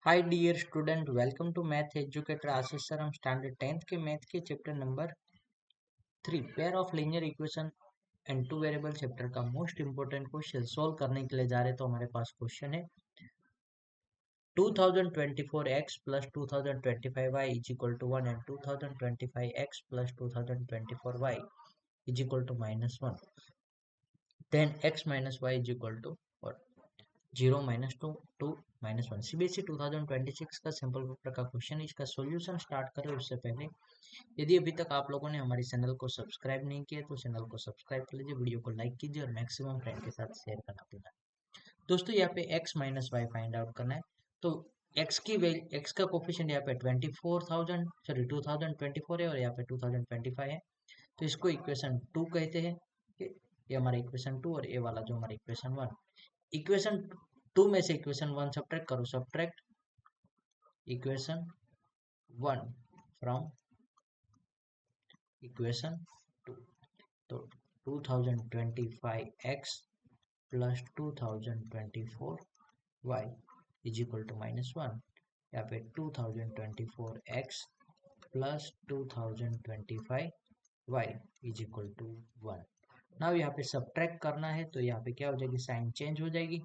Hi dear student, welcome to math educator Ashish sir. हम standard 10th के math के chapter number 3 pair of linear equation and two variable chapter का most important question solve करने के लिए जा रहे। तो हमारे पास क्वेश्चन है 2024x plus 2025y is equal to 1 and 2025x plus 2024y is equal to -1. Then x minus y is equal to what? 0 minus two two -1। CBSE 2026 का सिंपल पेपर का क्वेश्चन। इसका सॉल्यूशन स्टार्ट करें उससे पहले यदि अभी तक आप लोगों ने हमारे चैनल को सब्सक्राइब नहीं किया तो चैनल को सब्सक्राइब कर लीजिए, वीडियो को लाइक कीजिए और मैक्सिमम फ्रेंड के साथ शेयर करना भूलना। दोस्तों यहाँ पे x minus Y find out करना है। तो x का कोफिशिएंट यहाँ पे 2024 है और यहाँ पे 2025 है। तो इसको इक्वेशन 2 कहते हैं। ये हमारा इक्वेशन 2 और ये वाला जो हमारा इक्वेशन 1। इक्वेशन 2 में से इक्वेशन 1 सब्ट्रैक्ट करो। Subtract equation 1 from equation 2। तो 2025x plus 2024y is equal to -1। यहाँ पे 2024x plus 2025y is equal to 1। Now यहाँ पे सब्ट्रैक्ट करना है तो यहाँ पे क्या हो जाएगी, साइन चेंज हो जाएगी।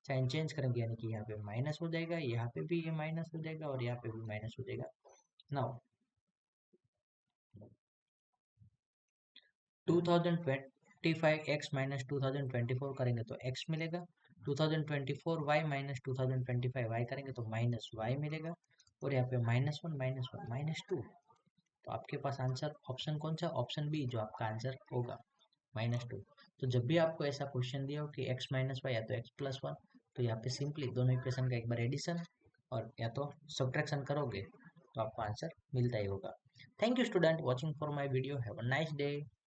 साइन चेंज करेंगे यानी कि यहाँ पे माइनस हो जाएगा, यहाँ पे भी ये माइनस हो जाएगा और यहाँ पे भी माइनस हो जाएगा। नाउ 2025x माइनस 2024 करेंगे तो x मिलेगा। 2024y माइनस 2025y करेंगे तो -y मिलेगा। और यहाँ पे -1 -1 -2। तो आपके पास आंसर ऑप्शन कौन सा? ऑप्शन बी जो आपका आंसर होगा, -2। तो जब भी आपको ऐसा क्वेश्चन दिया हो कि x माइनस वाई या तो x प्लस 1, तो यहाँ पे सिंपली दोनों इक्वेशन का एक बार एडिशन और या तो सब्ट्रैक्शन करोगे तो आपको आंसर मिलता ही होगा। Thank you student watching for my video. Have a nice day.